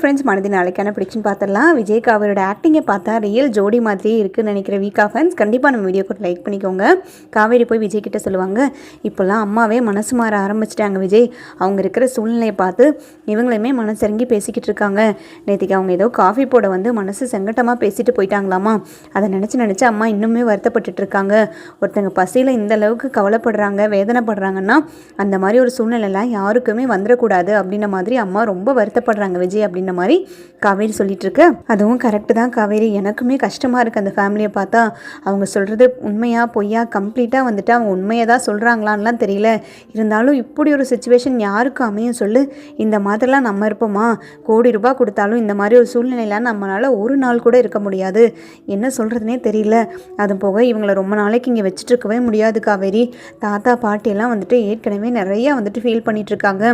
Friends, மனதின் நாளைக்கான பிடிச்சின்னு பார்த்துடலாம். விஜய்க்கு அவரோட ஆக்டிங்கை பார்த்தா ரியல் ஜோடி மாதிரியே இருக்குதுன்னு நினைக்கிற வீக்கா ஃபேன்ஸ் கண்டிப்பாக நம்ம வீடியோக்கு லைக் பண்ணிக்கோங்க. காவேரி போய் விஜய் கிட்ட சொல்லுவாங்க, இப்போல்லாம் அம்மாவே மனசு மாற ஆரம்பிச்சிட்டாங்க விஜய். அவங்க இருக்கிற சூழ்நிலையை பார்த்து இவங்களையுமே மனசிறங்கி பேசிக்கிட்டு இருக்காங்க. நேற்றுக்கு அவங்க ஏதோ காஃபி போட வந்து மனசு செங்கட்டமாக பேசிட்டு போயிட்டாங்களாமா. அதை நினச்சி அம்மா இன்னுமே வருத்தப்பட்டுட்டு இருக்காங்க. ஒருத்தங்க பசியில் இந்த அளவுக்கு கவலைப்படுறாங்க, வேதனைப்படுறாங்கன்னா அந்த மாதிரி ஒரு சூழ்நிலைலாம் யாருக்குமே வந்துடக்கூடாது அப்படின்ற மாதிரி அம்மா ரொம்ப வருத்தப்படுறாங்க விஜய் அப்படின்ற மாதிரி காவேரி சொல்லிட்டு இருக்கு. அதுவும் கரெக்டு தான் காவேரி, எனக்குமே கஷ்டமாக இருக்குது அந்த ஃபேமிலியை பார்த்தா. அவங்க சொல்கிறது உண்மையா பொய்யா கம்ப்ளீட்டாக வந்துட்டு அவங்க உண்மையை தான் சொல்கிறாங்களான்லாம் தெரியல. இருந்தாலும் இப்படி ஒரு சுச்சுவேஷன் யாருக்கும் அமையும் சொல்லு? இந்த மாதிரிலாம் நம்ம இருப்போமா? கோடி ரூபாய் கொடுத்தாலும் இந்த மாதிரி ஒரு சூழ்நிலையெல்லாம் நம்மளால் ஒரு நாள் கூட இருக்க முடியாது. என்ன சொல்கிறதுனே தெரியல. அது போக இவங்களை ரொம்ப நாளைக்கு இங்கே வச்சுட்டு இருக்கவே முடியாது காவேரி. தாத்தா பாட்டியெல்லாம் வந்துட்டு ஏற்கனவே நிறையா வந்துட்டு ஃபீல் பண்ணிகிட்டு இருக்காங்க.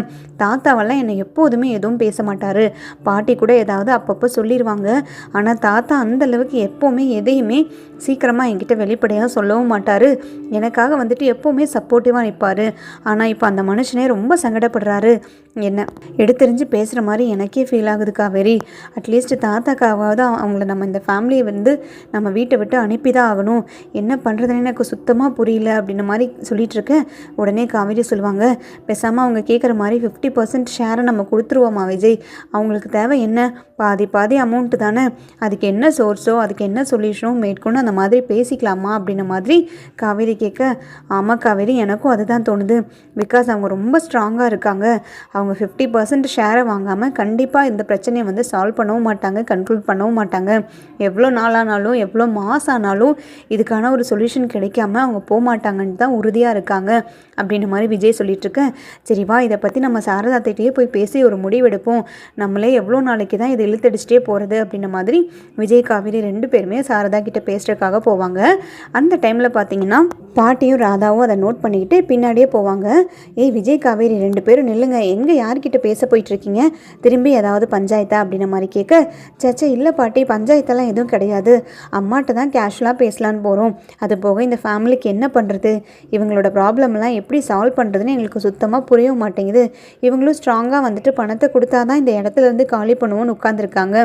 தாத்தாவெல்லாம் என்னை எப்போதுமே எதுவும் பேச மாட்டார். பாட்டி கூட ஏதாவது அப்பப்போ சொல்லிடுவாங்க. ஆனால் தாத்தா அந்தளவுக்கு எப்போவுமே எதையுமே சீக்கிரமாக என்கிட்ட வெளிப்படையாக சொல்லவும் மாட்டார். எனக்காக வந்துட்டு எப்போவுமே சப்போர்ட்டிவாக நிற்பார். ஆனால் இப்போ அந்த மனுஷனே ரொம்ப சங்கடப்படுறாரு. என்ன எடுத்தெறிஞ்சு பேசுகிற மாதிரி எனக்கே ஃபீல் ஆகுது காவேரி. அட்லீஸ்ட் தாத்தாக்காவது அவங்கள நம்ம இந்த ஃபேமிலியை வந்து நம்ம வீட்டை விட்டு அனுப்பி தான் ஆகணும். என்ன பண்ணுறதுன்னு எனக்கு சுத்தமாக புரியல அப்படின்ற மாதிரி சொல்லிகிட்ருக்கேன். உடனே காவேரி சொல்லுவாங்க, பேசாமல் அவங்க கேட்குற மாதிரி 50% ஷேரை நம்ம கொடுத்துருவோமா விஜய்? அவங்களுக்கு தேவை என்ன? பாதி அமௌண்ட்டு தானே. அதுக்கு என்ன சோர்ஸோ அதுக்கு என்ன சொல்யூஷனோ மேற்கொண்டு அந்த மாதிரி பேசிக்கலாமா அப்படின்ற மாதிரி காவேரி கேட்க, ஆமாம் காவேரி, எனக்கும் அதுதான் தோணுது. பிகாஸ் அவங்க ரொம்ப ஸ்ட்ராங்காக இருக்காங்க. அவங்க 50% ஷேரை வாங்காமல் கண்டிப்பாக இந்த பிரச்சனையை வந்து சால்வ் பண்ணவும் மாட்டாங்க, கண்ட்ரோல் பண்ணவும் மாட்டாங்க. எவ்வளோ நாளானாலும் எவ்வளோ மாதம் ஆனாலும் இதுக்கான ஒரு சொல்யூஷன் கிடைக்காம அவங்க போக மாட்டாங்கன்னு தான் உறுதியாக இருக்காங்க அப்படின்ற மாதிரி விஜய் சொல்லிட்டுருக்கேன். சரிவா, இதை பற்றி நம்ம சாரதாத்திட்டே போய் பேசி ஒரு முடிவெடுப்போம். நம்மளே எவ்வளோ நாளைக்கு தான் இதை இழுத்தடிச்சிட்டே போகிறது அப்படின்ற மாதிரி விஜய் காவேரி 2 பேருமே சாரதா கிட்ட பேசுகிறதுக்காக போவாங்க. அந்த டைமில் பார்த்தீங்கன்னா பாட்டியும் ராதாவும் அதை நோட் பண்ணிக்கிட்டு பின்னாடியே போவாங்க. ஏய் விஜய் காவேரி 2 பேரும் நில்லுங்க, எங்கே யார்கிட்ட பேச போயிட்டுருக்கீங்க? திரும்பி ஏதாவது பஞ்சாயத்தா அப்படின்ற மாதிரி கேட்க, சச்சா இல்லை பாட்டி, பஞ்சாயத்தெல்லாம் எதுவும் கிடையாது. அம்மாட்ட தான் கேஷுவலாக பேசலான்னு போகிறோம். அது போக இந்த ஃபேமிலிக்கு என்ன பண்ணுறது, இவங்களோட ப்ராப்ளம்லாம் எப்படி சால்வ் பண்ணுறதுன்னு எங்களுக்கு சுத்தமாக புரியவும் மாட்டேங்குது. இவங்களும் ஸ்ட்ராங்காக வந்துட்டு பணத்தை கொடுத்தா தான் இந்த இடத்துலேருந்து காலி பண்ணுவோன்னு உட்காந்துருக்காங்க.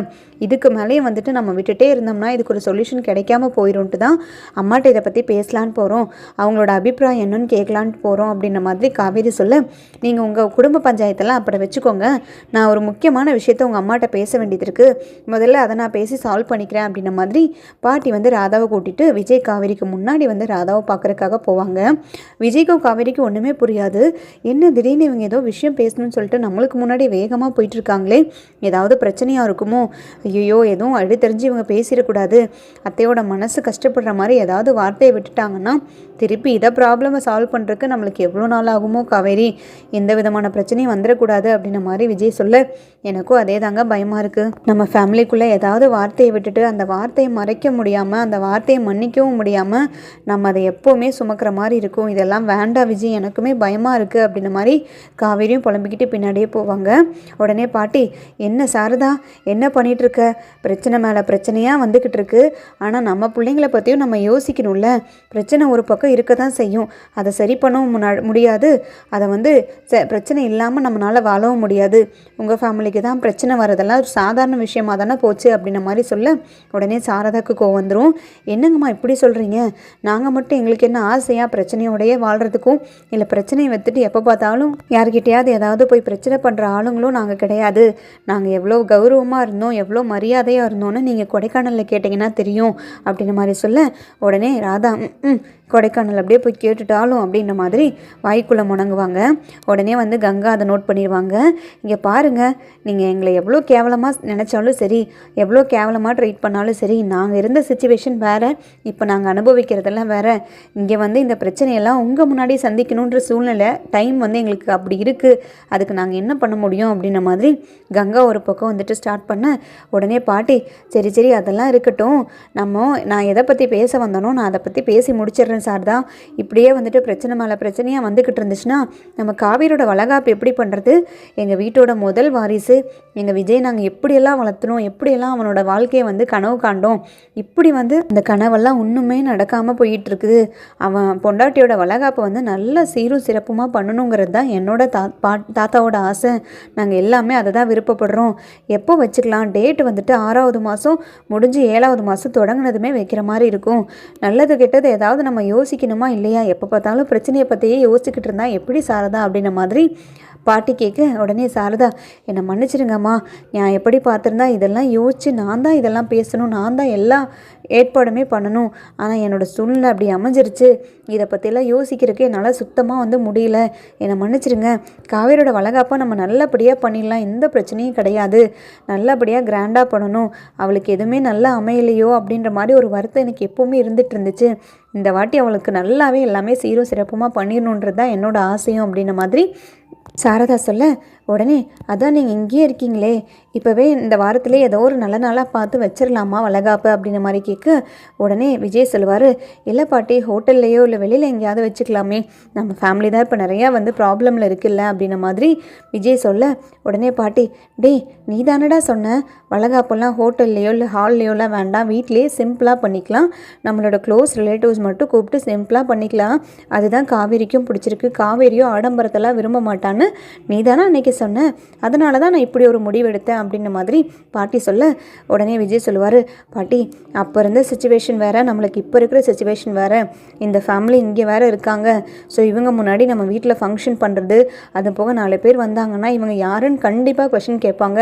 இதுக்கு மேலேயே வந்துட்டு நம்ம விட்டுட்டே இருந்தோம்னா இதுக்கு ஒரு சொல்யூஷன் கிடைக்காம போயிடும்ட்டு தான் அம்மாட்ட இதை பற்றி பேசலான்னு போகிறோம். அவங்களோட அபிப்பிராயம் என்னன்னு கேட்கலான்ட்டு போகிறோம் அப்படின்ற மாதிரி காவேரி சொல்ல, நீங்கள் உங்கள் குடும்ப பஞ்சாயத்தெல்லாம் அப்புறம் வச்சுக்கோங்க. நான் ஒரு முக்கியமான விஷயத்த உங்கள் அம்மாட்ட பேச வேண்டியது இருக்குது. முதல்ல அதை நான் பேசி சால்வ் பண்ணிக்கிறேன் அப்படின்ற மாதிரி பாட்டி வந்து ராதாவை கூட்டிகிட்டு விஜய் காவேரிக்கு முன்னாடி வந்து ராதாவை பார்க்குறதுக்காக போவாங்க. விஜய்க்கும் காவேரிக்கும் ஒன்றுமே புரியாது. என்ன திடீர்னு இவங்க ஏதோ விஷயம் பேசணும்னு சொல்லிட்டு நம்மளுக்கு முன்னாடி வேகமாக போயிட்டுருக்காங்களே, ஏதாவது பிரச்சனையாக இருக்குமோ? ஐயோ, எதுவும் அடி தெரிஞ்சு இவங்க பேசிடக்கூடாது. அத்தையோட மனசு கஷ்டப்படுற மாதிரி ஏதாவது வார்த்தையை விட்டுட்டாங்கன்னா திருப்பி இதை ப்ராப்ளமை சால்வ் பண்ணுறதுக்கு நம்மளுக்கு எவ்வளோ நாள் ஆகுமோ காவேரி? எந்த விதமான பிரச்சனையும் வந்துடக்கூடாது அப்படின்ற மாதிரி விஜய் சொல்ல, எனக்கும் அதே தாங்க பயமாக இருக்குது. நம்ம ஃபேமிலிக்குள்ளே ஏதாவது வார்த்தையை விட்டுட்டு அந்த வார்த்தையை மறைக்க முடியாமல், அந்த வார்த்தையை மன்னிக்கவும் முடியாமல் நம்ம அதை எப்போவுமே சுமக்கிற மாதிரி இருக்கும். இதெல்லாம் வேண்டாம் விஜய், எனக்குமே பயமாக இருக்குது அப்படின்ற மாதிரி காவேரியும் புலம்பிக்கிட்டு பின்னாடியே போவாங்க. உடனே பாட்டி, என்ன சாரதா, என்ன பண்ணிகிட்டு இருக்க? பிரச்சனை மேலே பிரச்சனையாக வந்துக்கிட்டு இருக்கு. ஆனால் நம்ம பிள்ளைங்களை பற்றியும் நம்ம யோசிக்கணும்ல. பிரச்சனை ஒரு பக்கம் இருக்க தான் செய்யும், அதை சரி பண்ணவும் முடியாது. அதை வந்து பிரச்சனை இல்லாமல் நம்மளால் வாழவும் முடியாது. உங்கள் ஃபேமிலிக்கு தான் பிரச்சனை வரதெல்லாம் ஒரு சாதாரண விஷயமாக தானே போச்சு அப்படின்ற மாதிரி சொல்ல, உடனே சாரதாக்கு கோவம் வந்துடும். என்னங்கம்மா இப்படி சொல்கிறீங்க? நாங்கள் மட்டும் எங்களுக்கு என்ன ஆசையாக பிரச்சனையோடையே வாழ்கிறதுக்கும், இல்லை பிரச்சனையை வைத்துட்டு எப்போ பார்த்தாலும் யார்கிட்டையாவது ஏதாவது போய் பிரச்சனை பண்ணுற ஆளுங்களும் நாங்கள் கிடையாது. நாங்கள் எவ்வளோ கௌரவமாக இருந்தோம், எவ்வளோ மரியாதையாக இருந்தோன்னு நீங்கள் கொடைக்கானலில் கேட்டிங்கன்னா தெரியும் அப்படின்ற மாதிரி சொல்ல, உடனே ராதா கொடைக்கானல் அப்படியே போய் கேட்டுட்டாலும் அப்படின்ற மாதிரி வாய்க்குள்ளே முணங்குவாங்க. உடனே வந்து கங்கா அதை நோட் பண்ணிடுவாங்க. இங்கே பாருங்கள், நீங்கள் எங்களை எவ்வளோ கேவலமாக நினச்சாலும் சரி, எவ்வளோ கேவலமாக ட்ரீட் பண்ணாலும் சரி, நாங்கள் இருந்த சிச்சுவேஷன் வேறு, இப்போ நாங்கள் அனுபவிக்கிறதெல்லாம் வேறு. இங்கே வந்து இந்த பிரச்சனையெல்லாம் உங்கள் முன்னாடி சந்திக்கணுன்ற சூழ்நிலை டைம் வந்து எங்களுக்கு அப்படி இருக்குது. அதுக்கு நாங்கள் என்ன பண்ண முடியும் அப்படின்ற மாதிரி கங்கா ஒரு பக்கம் வந்துட்டு ஸ்டார்ட் பண்ண, உடனே பாட்டி, சரி அதெல்லாம் இருக்கட்டும், நான் எதை பற்றி பேச வந்தனோ நான் அதை பற்றி பேசி முடிச்சிடுறேன் சாரதா. இப்படியே வந்துட்டு பிரச்சனை மேலே பிரச்சனையாக வந்துக்கிட்டு இருந்துச்சுன்னா நம்ம காவேரியோட வளகாப்பு எப்படி பண்ணுறது? எங்கள் வீட்டோட முதல் வாரிசு எங்கள் விஜய் நாங்கள் எப்படியெல்லாம் வளர்த்தணும், எப்படியெல்லாம் அவனோட வாழ்க்கையை வந்து கனவு காண்டோம், இப்படி வந்து இந்த கனவெல்லாம் ஒன்றுமே நடக்காமல் போயிட்டுருக்குது. அவன் பொண்டாட்டியோட வளகாப்பை வந்து நல்ல சீரும் சிறப்புமாக பண்ணணுங்கிறது தான் என்னோட தாத்தாவோட ஆசை. நாங்கள் எல்லாமே அதை தான் விருப்பப்படுறோம். எப்போ வச்சுக்கலாம்? டேட் வந்துட்டு 6வது மாதம் முடிஞ்சு 7வது மாதம் தொடங்கினதுமே வைக்கிற மாதிரி இருக்கும். நல்லது கெட்டது ஏதாவது நம்ம யோசிக்கணுமா இல்லையா? எப்போ பார்த்தாலும் பிரச்சனையை பற்றியே யோசிச்சுக்கிட்டு இருந்தா எப்படி சாரதா அப்படின்ன மாதிரி பாட்டி கேட்க, உடனே சாரதா என்னை மன்னிச்சிடுங்கம்மா, நான் எப்படி பார்த்துருந்தா இதெல்லாம் யோசித்து நான் தான் இதெல்லாம் பேசணும், நான் தான் எல்லா ஏற்பாடுமே பண்ணணும். ஆனால் என்னோடய சூழ்நிலை அப்படி அமைஞ்சிருச்சு. இதை பற்றியெல்லாம் யோசிக்கிறதுக்கு என்னால் சுத்தமாக வந்து முடியல. என்னை மன்னிச்சிடுங்க. காவேரியோட வளகாப்பாக நம்ம நல்லபடியாக பண்ணிடலாம், எந்த பிரச்சனையும் கிடையாது. நல்லபடியாக கிராண்டாக பண்ணணும். அவளுக்கு எதுவுமே நல்லா அமையலையோ அப்படின்ற மாதிரி ஒரு வருத்தம் எனக்கு எப்போவுமே இருந்துகிட்டு இருந்துச்சு. இந்த வாட்டி அவளுக்கு நல்லாவே எல்லாமே சீரும் சிறப்புமாக பண்ணிடணுன்றது தான் என்னோடய ஆசையும் அப்படின்ன மாதிரி சாரதா சொல்ல, உடனே அதான் நீங்கள் இங்கேயே இருக்கீங்களே, இப்போவே இந்த வாரத்திலே ஏதோ ஒரு நல்ல நாளாக பார்த்து வச்சிடலாமா வளகாப்பு அப்படின்ற மாதிரி கேட்க, உடனே விஜய் சொல்லுவார், இல்லை பாட்டி, ஹோட்டல்லையோ இல்லை வெளியில் எங்கேயாவது வச்சுக்கலாமே, நம்ம ஃபேமிலி தான் இப்போ நிறையா வந்து ப்ராப்ளமில் இருக்குல்ல அப்படின்ன மாதிரி விஜய் சொல்ல, உடனே பாட்டி, டேய் நீ தானடா சொன்ன வளகாப்பெல்லாம் ஹோட்டல்லையோ இல்லை ஹால்லையோலாம் வேண்டாம், வீட்லேயே சிம்பிளாக பண்ணிக்கலாம், நம்மளோட க்ளோஸ் ரிலேட்டிவ்ஸ் மட்டும் கூப்பிட்டு சிம்பிளாக பண்ணிக்கலாம், அதுதான் காவேரிக்கும் பிடிச்சிருக்கு, காவேரியோ ஆடம்பரத்தெல்லாம் விரும்ப மாட்டான்னு நீ தானே அன்றைக்கி சொன்னேன், அதனால தான் நான் இப்படி ஒரு முடிவு எடுத்தேன் அப்படின்ற மாதிரி பாட்டி சொல்ல, உடனே விஜய் சொல்லுவார், பாட்டி அப்போ இருந்த சிச்சுவேஷன் வேறு, நம்மளுக்கு இப்போ இருக்கிற சிச்சுவேஷன் வேறு, இந்த ஃபேமிலி இங்கே வேறு இருக்காங்க. ஸோ இவங்க முன்னாடி நம்ம வீட்டில் ஃபங்க்ஷன் பண்ணுறது, அது போக 4 பேர் வந்தாங்கன்னா இவங்க யாருன்னு கண்டிப்பாக கொஷின் கேட்பாங்க,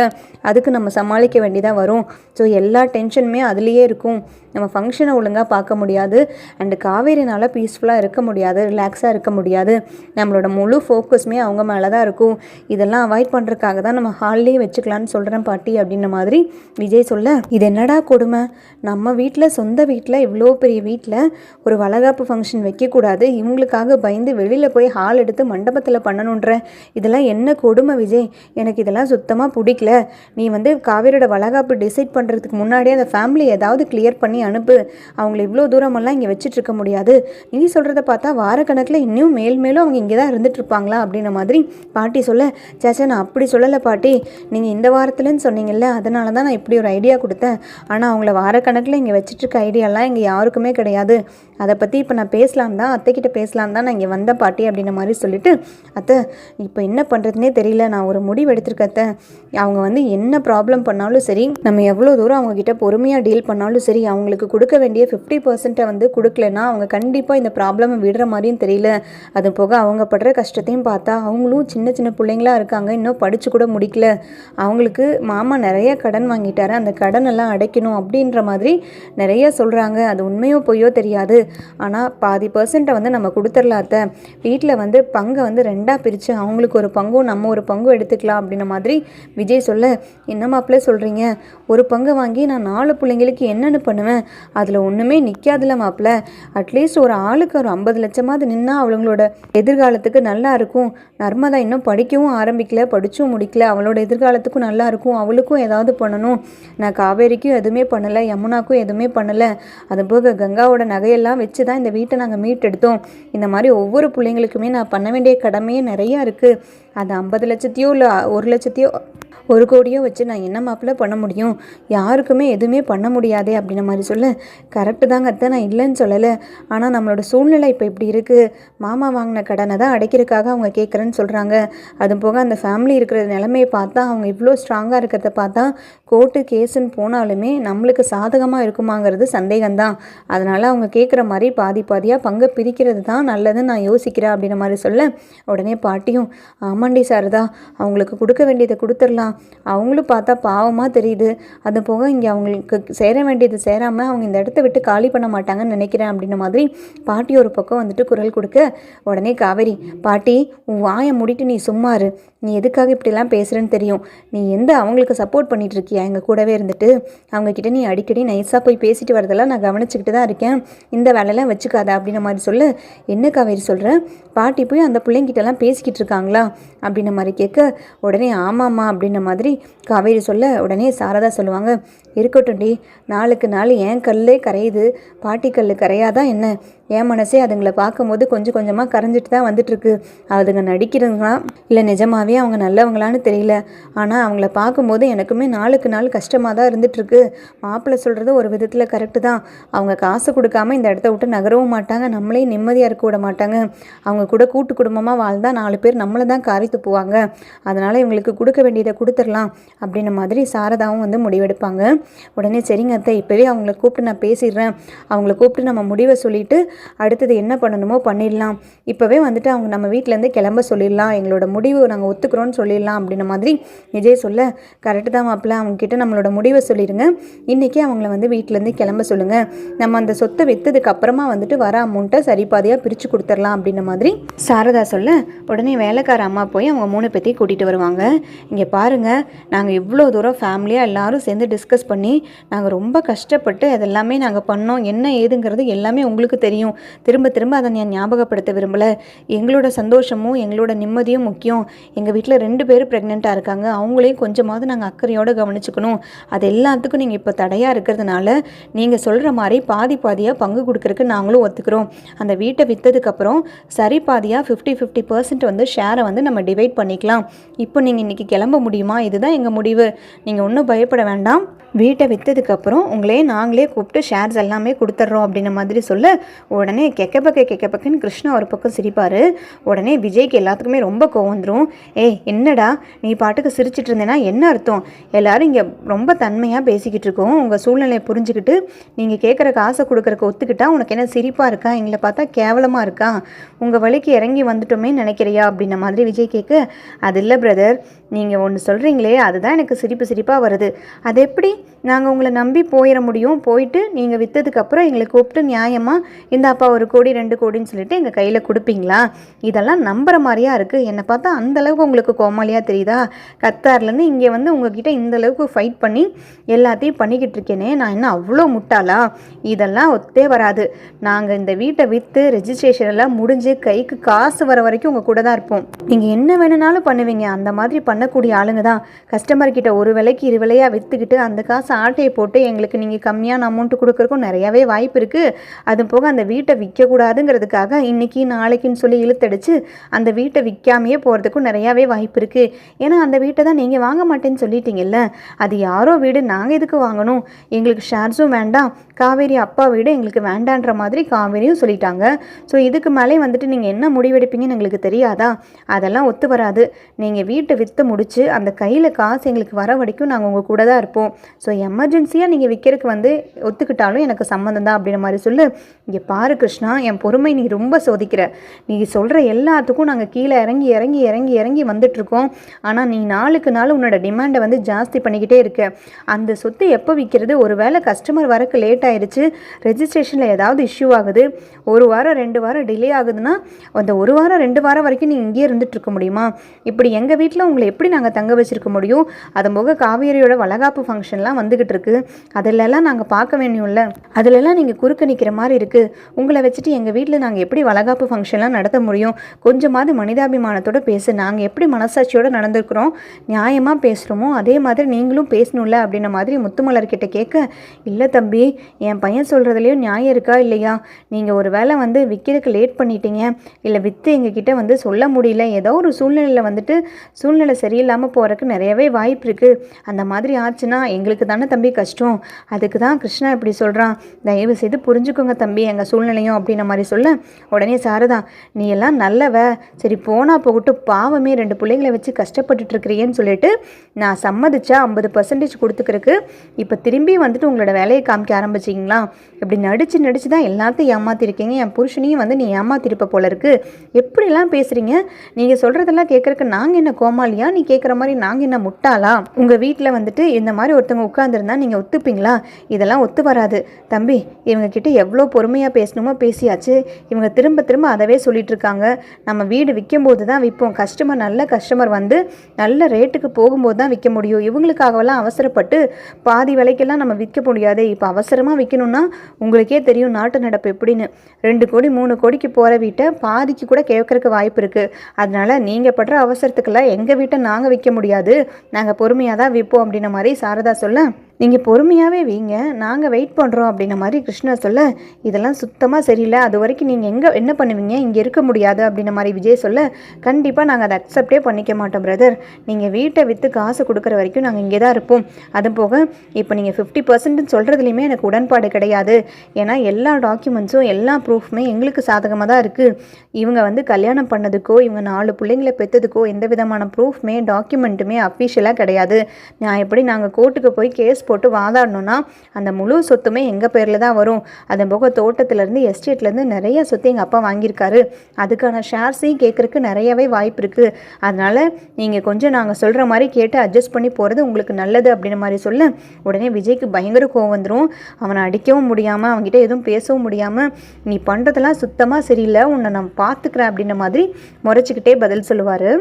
அதுக்கு நம்ம சமாளிக்க வேண்டியதாக வரும். ஸோ எல்லா டென்ஷனுமே அதுலேயே இருக்கும். நம்ம ஃபங்க்ஷனை ஒழுங்காக பார்க்க முடியாது, அண்டு காவேரினால் பீஸ்ஃபுல்லாக இருக்க முடியாது, ரிலாக்ஸாக இருக்க முடியாது. நம்மளோட முழு ஃபோக்கஸுமே அவங்க மேலே தான் இருக்கும். இதெல்லாம் அவாய்ட் பண்ணுறதுக்காக தான் நம்ம ஹால்லேயே வச்சுக்கலான்னு சொல்கிறேன் பாட்டி அப்படின்ற மாதிரி விஜய் சொல்ல, இது என்னடா கொடுமை, நம்ம வீட்டில் சொந்த வீட்டில் இவ்வளோ பெரிய வீட்டில் ஒரு வளகாப்பு ஃபங்க்ஷன் வைக்கக்கூடாது, இவங்களுக்காக பயந்து வெளியில் போய் ஹால் எடுத்து மண்டபத்தில் பண்ணணுன்ற, இதெல்லாம் என்ன கொடுமை விஜய், எனக்கு இதெல்லாம் சுத்தமாக பிடிக்கல. நீ வந்து காவேரியோட வளகாப்பு டிசைட் பண்ணுறதுக்கு முன்னாடியே அந்த ஃபேமிலி ஏதாவது கிளியர் பண்ணி அனுப்பு, அவங்கள இவ்வளோ தூரமெல்லாம் இங்கே வச்சுட்டு இருக்க முடியாது. நீ சொல்கிறத பார்த்தா வாரக்கணக்கில் இன்னும் மேலும் அவங்க இங்கே தான் இருந்துட்டு இருப்பாங்களா அப்படின்ற மாதிரி பாட்டி சொல்ல, சேச்சா நான் அப்படி சொல்லலை பாட்டி, நீங்கள் இந்த வாரத்துலன்னு சொன்னீங்கல்ல, அதனால தான் நான் இப்படி ஒரு ஐடியா கொடுத்தேன். ஆனால் அவங்கள வாரக்கணக்கில் இங்கே வச்சுட்டு இருக்க ஐடியாலாம் இங்கே யாருக்குமே கிடையாது. அதை பற்றி இப்போ நான் பேசலாம் தான், அத்தைக்கிட்ட பேசலாம் தான் நான் இங்கே வந்த பாட்டி அப்படின்ற மாதிரி சொல்லிவிட்டு, அத்தை இப்போ என்ன பண்ணுறதுனே தெரியல, நான் ஒரு முடிவு எடுத்திருக்கத்த, அவங்க வந்து என்ன ப்ராப்ளம் பண்ணாலும் சரி, நம்ம எவ்வளோ தூரம் அவங்கக்கிட்ட பொறுமையாக டீல் பண்ணாலும் சரி, அவங்களுக்கு கொடுக்க வேண்டிய 50% வந்து கொடுக்கலன்னா அவங்க கண்டிப்பாக இந்த ப்ராப்ளமை விடுற மாதிரியும் தெரியல. அது போக அவங்க படுற கஷ்டத்தையும் பார்த்தா அவங்களும் சின்ன சின்ன பிள்ளைங்களாக இருக்காங்க, இன்னும் படித்து கூட முடிக்கல, அவங்களுக்கு மாமா நிறைய கடன் வாங்கிட்டாரு, அந்த கடன் எல்லாம் அடைக்கணும் அப்படின்ற மாதிரி நிறைய சொல்கிறாங்க. அது உண்மையோ பொய்யோ தெரியாது, ஆனால் பாதி % வந்து நம்ம கொடுத்துடலாத்த, வீட்டில் வந்து பங்கை வந்து 2ஆக பிரித்து அவங்களுக்கு ஒரு பங்கும் நம்ம ஒரு பங்கும் எடுத்துக்கலாம் அப்படின்ற மாதிரி விஜய் சொல்ல, என்ன மாப்பிள்ளை சொல்கிறீங்க, ஒரு பங்கை வாங்கி நான் 4 பிள்ளைங்களுக்கு என்னென்னு பண்ணுவேன், அதில் ஒன்றுமே நிற்காதுல மாப்பிள்ளை, அட்லீஸ்ட் ஒரு ஆளுக்கு ஒரு 50 லட்சமாவது நின்னா அவங்களோட எதிர்காலத்துக்கு நல்லா இருக்கும். நர்மதா இன்னும் படிக்கவும் ஆரம்பிக்கல, படிச்சும் முடிக்கல, அவளோட எதிர்காலத்துக்கும் நல்லா இருக்கும், அவளுக்கும் ஏதாவது பண்ணணும். நான் காவேரிக்கும் எதுவுமே பண்ணலை, யமுனாக்கும் எதுவுமே பண்ணலை, அதுபோக கங்காவோட நகையெல்லாம் வச்சு தான் இந்த வீட்டை நாங்கள் மீட்டெடுத்தோம். இந்த மாதிரி ஒவ்வொரு பிள்ளைங்களுக்குமே நான் பண்ண வேண்டிய கடமையே நிறையா இருக்குது. அது 50 லட்சத்தையோ இல்லை 1 லட்சத்தையோ 1 கோடியோ வச்சு நான் என்ன மாப்பிள்ள பண்ண முடியும், யாருக்குமே எதுவுமே பண்ண முடியாதே அப்படின்ன மாதிரி சொல்ல, கரெக்டு தாங்க அத்தை, நான் இல்லைன்னு சொல்லலை, ஆனால் நம்மளோட சூழ்நிலை இப்போ இப்படி இருக்குது, மாமா வாங்கின கடனை தான் அடைக்கிறதுக்காக அவங்க கேட்குறேன்னு சொல்கிறாங்க. அது போக அந்த ஃபேமிலி இருக்கிற நிலைமையை பார்த்தா, அவங்க இவ்வளோ ஸ்ட்ராங்காக இருக்கிறத பார்த்தா கோர்ட்டு கேஸுன்னு போனாலுமே நம்மளுக்கு சாதகமாக இருக்குமாங்கிறது சந்தேகம்தான். அதனால் அவங்க கேட்குற மாதிரி பாதி பாதியாக பங்கை பிரிக்கிறது தான் நல்லதுன்னு நான் யோசிக்கிறேன் அப்படின்ற மாதிரி சொல்ல, உடனே பாட்டியும் ஆமாண்டி சாரதா, அவங்களுக்கு கொடுக்க வேண்டியதை கொடுத்துடலாம், அவங்களும் பார்த்தா பாவமாக தெரியுது, அது போக இங்கே அவங்களுக்கு சேர வேண்டியது சேராமல் அவங்க இந்த இடத்த விட்டு காலி பண்ண மாட்டாங்கன்னு நினைக்கிறேன் அப்படின்ற மாதிரி பாட்டி ஒரு பக்கம் வந்துட்டு குரல் கொடுக்க, உடனே காவேரி, பாட்டி உன் வாயை மூடிட்டு நீ சும்மாரு, நீ எதுக்காக இப்படிலாம் பேசுகிறேன்னு தெரியும், நீ அவங்களுக்கு சப்போர்ட் பண்ணிட்டு இருக்கியா எங்கள் கூடவே இருந்துட்டு, அவங்கக்கிட்ட நீ அடிக்கடி நைஸாக போய் பேசிட்டு வரதெல்லாம் நான் கவனிச்சுக்கிட்டு தான் இருக்கேன், இந்த வேலையெல்லாம் வச்சுக்காத அப்படின்ற மாதிரி சொல்ல, என்ன காவேரி சொல்கிறேன், பாட்டி போய் அந்த பிள்ளைங்கிட்டலாம் பேசிக்கிட்டு இருக்காங்களா அப்படின்ற மாதிரி கேட்க, உடனே ஆமாம்மா அப்படின்ற மாதிரி காவேரி சொல்ல, உடனே சாரதா சொல்லுவாங்க, இருக்கட்டும் டி, நாளுக்கு நாள் ஏன் கல்லே கரையுது, பாட்டி கல் கரையாதான் என்ன, என் மனசே அதுங்களை பார்க்கும்போது கொஞ்சம் கொஞ்சமாக கரைஞ்சிட்டு தான் வந்துட்டுருக்கு. அதுங்க நடிக்கிறதுங்களா இல்லை நிஜமாவே அவங்க நல்லவங்களான்னு தெரியல. ஆனால் அவங்கள பார்க்கும்போது எனக்குமே நாளுக்கு நாள் கஷ்டமாக தான் இருந்துகிட்ருக்கு. மாப்பிள்ளை சொல்கிறது ஒரு விதத்தில் கரெக்டு தான். அவங்க காசு கொடுக்காம இந்த இடத்த விட்டு நகரவும் மாட்டாங்க, நம்மளே நிம்மதியாக இருக்க விட மாட்டாங்க. அவங்க கூட கூட்டு குடும்பமாக வாழ்ந்தால் 4 பேர் நம்மளை தான் காரி துப்புவாங்க. அதனால் இவங்களுக்கு கொடுக்க வேண்டியதை கொடுத்துடலாம் அப்படின்ன மாதிரி சாரதாவும் வந்து முடிவெடுப்பாங்க. உடனே சரிங்க அத்தை, இப்போவே அவங்கள கூப்பிட்டு நான் பேசிடுறேன், அவங்கள கூப்பிட்டு நம்ம முடிவை சொல்லிவிட்டு அடுத்தது என்ன பண்ணணுமோ பண்ணிடலாம். இப்போவே வந்துட்டு அவங்க நம்ம வீட்டிலேருந்து கிளம்ப சொல்லிடலாம், எங்களோட முடிவு நாங்கள் ஒத்துக்கிறோன்னு சொல்லிடலாம் அப்படின்ன மாதிரி விஜய் சொல்ல, கரெக்டு தான் மாப்பிள்ள, அவங்கக்கிட்ட நம்மளோட முடிவை சொல்லிடுங்க, இன்றைக்கி அவங்கள வந்து வீட்டிலேருந்து கிளம்ப சொல்லுங்கள், நம்ம அந்த சொத்தை விற்றதுக்கு அப்புறமா வந்துட்டு வர அமௌண்ட்டை சரிபாதியாக பிரித்து கொடுத்துடலாம் அப்படின்ன மாதிரி சாரதா சொல்ல, உடனே வேலைக்கார அம்மா போய் அவங்க 3 பேத்தையும் கூட்டிகிட்டு வருவாங்க. இங்கே பாருங்கள், நாங்கள் இவ்வளோ தூரம் ஃபேமிலியாக எல்லோரும் சேர்ந்து டிஸ்கஸ் பண்ணி நாங்கள் ரொம்ப கஷ்டப்பட்டு அதெல்லாமே நாங்கள் பண்ணோம், என்ன ஏதுங்கிறது எல்லாமே உங்களுக்கு தெரியும். திரும்ப திரும்ப அதை நான் ஞாபகப்படுத்த விரும்பலை. எங்களோட சந்தோஷமும் எங்களோட நிம்மதியும் முக்கியம். எங்கள் வீட்டில் 2 பேர் ப்ரெக்னெண்ட்டாக இருக்காங்க, அவங்களையும் கொஞ்சமாவது நாங்கள் அக்கறையோடு கவனிச்சுக்கணும். அது எல்லாத்துக்கும் நீங்கள் இப்போ தடையாக இருக்கிறதுனால நீங்கள் சொல்கிற மாதிரி பாதி பாதியாக பங்கு கொடுக்குறதுக்கு நாங்களும் ஒத்துக்கிறோம். அந்த வீட்டை விற்றதுக்கப்புறம் சரி பாதியாக 50-50% வந்து ஷேரை வந்து நம்ம டிவைட் பண்ணிக்கலாம். இப்போ நீங்கள் இன்றைக்கி கிளம்ப முடியுமா? இதுதான் எங்கள் முடிவு, நீங்கள் ஒன்றும் பயப்பட வேண்டாம், வீட்டை விற்றதுக்கப்புறம் நாங்களே கூப்பிட்டு ஷேர்ஸ் எல்லாமே கொடுத்துட்றோம் அப்படின்ன மாதிரி சொல்ல, உடனே கெக்கப்பக்குன்னு கிருஷ்ணா ஒரு பக்கம் சிரிப்பார். உடனே விஜய்க்கு எல்லாத்துக்குமே ரொம்ப கோவம் வந்துடும். என்னடா நீ பாட்டுக்கு சிரிச்சிட்டு இருந்தேன்னா என்ன அர்த்தம்? எல்லோரும் இங்கே ரொம்ப தன்மையாக பேசிக்கிட்டு இருக்கோம், உங்கள் சூழ்நிலையை புரிஞ்சுக்கிட்டு நீங்கள் கேட்குற காசை கொடுக்குறக்கு ஒத்துக்கிட்டா உனக்கு என்ன சிரிப்பாக இருக்கா? எங்களை பார்த்தா கேவலமாக இருக்கா? உங்கள் வழிக்கு இறங்கி வந்துட்டோமே நினைக்கிறியா அப்படின்ன மாதிரி விஜய் கேட்க, அது இல்லை பிரதர், நீங்கள் ஒன்று சொல்கிறீங்களே அதுதான் எனக்கு சிரிப்பாக வருது. அது எப்படி நாங்கள் உங்களை நம்பி போயிட முடியும்? போயிட்டு நீங்கள் விற்றதுக்கப்புறம் எங்களை கூப்பிட்டு நியாயமாக இந்த அப்பா 1 கோடி 2 கோடின்னு சொல்லிட்டு எங்கள் கையில் கொடுப்பீங்களா? இதெல்லாம் நம்புகிற மாதிரியா இருக்குது. என்னை பார்த்தா அந்தளவுக்கு உங்களுக்கு கோமாளியாக தெரியுதா? கத்தார்லேருந்து இங்கே வந்து உங்ககிட்ட இந்தளவுக்கு ஃபைட் பண்ணி எல்லாத்தையும் பண்ணிக்கிட்டு இருக்கேனே, நான் என்ன அவ்வளோ முட்டாளா? இதெல்லாம் ஒத்தே வராது. நாங்கள் இந்த வீட்டை விற்று ரெஜிஸ்ட்ரேஷன் எல்லாம் முடிஞ்சு கைக்கு காசு வர வரைக்கும் உங்கள் கூட தான் இருப்போம். நீங்கள் என்ன வேணுனாலும் பண்ணுவீங்க, அந்த மாதிரி பண்ணக்கூடிய ஆளுங்க தான். கஸ்டமர்கிட்ட 1 விலைக்கு 2 விலையாக விற்றுக்கிட்டு அந்த காசு ஆட்டையை போட்டு எங்களுக்கு நீங்கள் கம்மியான அமௌண்ட்டு கொடுக்குறக்கும் நிறையாவே வாய்ப்பு இருக்குது. அது போக அந்த வீட்டை விற்கக்கூடாதுங்கிறதுக்காக இன்றைக்கி நாளைக்குன்னு சொல்லி இழுத்தடிச்சு அந்த வீட்டை விற்காமையே போகிறதுக்கும் நிறையாவே வாய்ப்பு இருக்குது. ஏன்னா அந்த வீட்டை தான் நீங்கள் வாங்க மாட்டேன்னு சொல்லிட்டீங்கல்ல, அது யாரோ வீடு, நாங்கள் எதுக்கு வாங்கணும்? எங்களுக்கு ஷேர்ஸும் வேண்டாம், காவேரி அப்பா வீடு எங்களுக்கு வேண்டான்ற மாதிரி காவேரியும் சொல்லிட்டாங்க. ஸோ இதுக்கு மேலே வந்துட்டு நீங்கள் என்ன முடிவெடுப்பீங்கன்னு எங்களுக்கு தெரியாதா? அதெல்லாம் ஒத்து வராது. நீங்கள் வீட்டை விற்று முடிச்சு அந்த கையில் காசு எங்களுக்கு வர வரைக்கும் நாங்கள் உங்கள் கூட தான் இருப்போம். ஸோ எமர்ஜென்சியாக நீங்கள் விற்கிறதுக்கு வந்து ஒத்துக்கிட்டாலும் எனக்கு சம்மந்தம் தான் அப்படின்ற மாதிரி சொல்லு. இங்கே பாரு கிருஷ்ணா, என் பொறுமை நீ ரொம்ப சோதிக்கிற. நீ சொல்கிற எல்லாத்துக்கும் நாங்கள் கீழே இறங்கி இறங்கி இறங்கி இறங்கி வந்துட்ருக்கோம். ஆனால் நீ நாளுக்கு நாள் உன்னோட டிமாண்டை வந்து ஜாஸ்தி பண்ணிக்கிட்டே இருக்க. அந்த சொத்து எப்போ விற்கிறது? ஒரு வேளை கஸ்டமர் வரக்கு லேட் ஆகிடுச்சு, ரெஜிஸ்ட்ரேஷனில் ஏதாவது இஷ்யூ ஆகுது, 1 வாரம் 2 வாரம் டிலே ஆகுதுன்னா அந்த 1 வாரம் 2 வாரம் வரைக்கும் நீ இங்கேயே இருந்துகிட்ருக்க முடியுமா? இப்படி எங்கள் வீட்டில் உங்களை எப்படி நாங்கள் தங்க வச்சுருக்க முடியும்? அது போக காவேரியோட வளகாப்பு ஃபங்க்ஷன்லாம் வந்துக்கிட்டு இருக்கு, அதிலெல்லாம் நாங்கள் பார்க்க வேண்டியும்ல, அதிலெல்லாம் நீங்கள் குறுக்க நிற்கிற மாதிரி இருக்குது. உங்களை வச்சுட்டு எங்கள் வீட்டில் நாங்கள் எப்படி வளகாப்பு ஃபங்க்ஷன்லாம் நடத்த முடியும்? கொஞ்சமாவது மனிதாபிமானத்தோடு பேசு. நாங்கள் எப்படி மனசாட்சியோடு நடந்துக்கிறோம், நியாயமாக பேசுகிறோமோ அதே மாதிரி நீங்களும் பேசணும்ல அப்படின்ன மாதிரி முத்துமலர்கிட்ட கேட்க, இல்லை தம்பி, என் பையன் சொல்கிறதுலையும் நியாயம் இருக்கா இல்லையா? நீங்கள் ஒரு வேளை வந்து விற்கிறதுக்கு லேட் பண்ணிட்டீங்க, இல்லை விற்று எங்ககிட்ட வந்து சொல்ல முடியல, ஏதோ ஒரு சூழ்நிலையில் வந்துட்டு சூழ்நிலை சரியில்லாமல் போகிறதுக்கு நிறையவே வாய்ப்பு இருக்குது. அந்த மாதிரி ஆச்சுன்னா எங்களுக்கு தானே தம்பி கஷ்டம். அதுக்கு தான் கிருஷ்ணா இப்படி சொல்கிறான். தயவு செய்து புரிஞ்சுக்கோங்க தம்பி எங்கள் சூழ்நிலையும் அப்படின்ன மாதிரி சொல்ல, உடனே சாரதா, நீ எல்லாம் நல்லவ, சரி போனால் போகட்டும், பாவமே 2 பிள்ளைங்களை வச்சு கஷ்டப்பட்டுட்ருக்கிறீன்னு சொல்லிட்டு நான் சம்மதிச்சா 50% கொடுத்துக்கிறதுக்கு இப்போ திரும்பி வந்துட்டு உங்களோட வேலையை காமிக்க ஆரம்பிச்சிங்களா? இப்படி நடிச்சு தான் எல்லாத்தையும் ஏமாற்றிருக்கீங்க. என் புருஷனையும் வந்து நீ ஏமாத்திருப்ப போல இருக்குது. எப்படிலாம் பேசுகிறீங்க? நீங்கள் சொல்கிறதெல்லாம் கேட்குறக்கு நாங்கள் என்ன கோமாளியா? நீ கேட்குற மாதிரி நாங்கள் என்ன முட்டாளா? உங்கள் வீட்டில் வந்துட்டு இந்த மாதிரி ஒருத்தவங்க உட்காந்துருந்தா நீங்கள் ஒத்துப்பீங்களா? இதெல்லாம் ஒத்து வராது தம்பி. இவங்கக்கிட்ட எவ்வளோ பொறுமையாக பேசணுமோ பேசியாச்சு. இவங்க திரும்ப திரும்ப அதவே சொல்லிட்டு இருக்காங்க. நம்ம வீடு விற்கும்போது தான் விற்போம், நல்ல கஸ்டமர் வந்து நல்ல ரேட்டுக்கு போகும்போது தான் விற்க முடியும். இவங்களுக்காகலாம் அவசரப்பட்டு பாதி விலைக்கெல்லாம் நம்ம விற்க முடியாது. இப்போ அவசரமாக விற்கணும்னா உங்களுக்கே தெரியும் நாட்டு நடப்பு எப்படின்னு. 2 கோடி 3 கோடிக்கு போகிற வீட்டை பாதிக்கு கூட கேட்கறதுக்கு வாய்ப்பு இருக்குது. அதனால் நீங்கள் படுற அவசரத்துக்கெல்லாம் எங்கள் வீட்டை நாங்கள் விற்க முடியாது, நாங்கள் பொறுமையாக தான் விற்போம் அப்படின்ன மாதிரி சாரதா சொல்ல, நீங்கள் பொறுமையாகவே வீங்க, நாங்கள் வெயிட் பண்ணுறோம் அப்படின்ன மாதிரி கிருஷ்ணா சொல்ல, இதெல்லாம் சுத்தமாக சரியில்லை, அது வரைக்கும் நீங்கள் என்ன பண்ணுவீங்க, இங்கே இருக்க முடியாது அப்படின்ன மாதிரி விஜய் சொல்ல, கண்டிப்பாக நாங்கள் அதை அக்செப்டே பண்ணிக்க மாட்டோம் பிரதர், நீங்கள் வீட்டை விற்று காசு கொடுக்குற வரைக்கும் நாங்கள் இங்கே தான் இருப்போம். அது போக இப்போ நீங்கள் 50% சொல்கிறதுலையுமே எனக்கு உடன்பாடு கிடையாது. ஏன்னா எல்லா டாக்குமெண்ட்ஸும் எல்லா ப்ரூஃப்மே எங்களுக்கு சாதகமாக தான் இருக்குது. இவங்க கல்யாணம் பண்ணதுக்கோ இவங்க 4 பிள்ளைங்களை பெற்றதுக்கோ எந்த விதமான ப்ரூஃப்மே டாக்குமெண்ட்டுமே அஃபிஷியலாக கிடையாது. நான் எப்படி நாங்கள் கோர்ட்டுக்கு போய் கேஸ் போட்டு வாதாடணும்னா அந்த முழு சொத்துமே எங்கள் பேரில் தான் வரும். அது போக தோட்டத்துலேருந்து எஸ்டேட்லேருந்து நிறைய சொத்து எங்கள் அப்பா வாங்கியிருக்காரு. அதுக்கான ஷேர்ஸையும் கேட்குறக்கு நிறையவே வாய்ப்பு இருக்குது. அதனால் நீங்கள் கொஞ்சம் நாங்கள் சொல்கிற மாதிரி கேட்டு அட்ஜஸ்ட் பண்ணி போகிறது உங்களுக்கு நல்லது அப்படின்ற மாதிரி சொல்ல, உடனே விஜய்க்கு பயங்கர கோவம் வந்துடும். அவனை அடிக்கவும் முடியாமல் அவங்ககிட்ட எதுவும் பேசவும் முடியாமல், நீ பண்ணுறதெல்லாம் சுத்தமாக சரியில்லை, உன்னை நான் பார்த்துக்கிறேன் அப்படின்ற மாதிரி முறைச்சிக்கிட்டே பதில் சொல்லுவார்.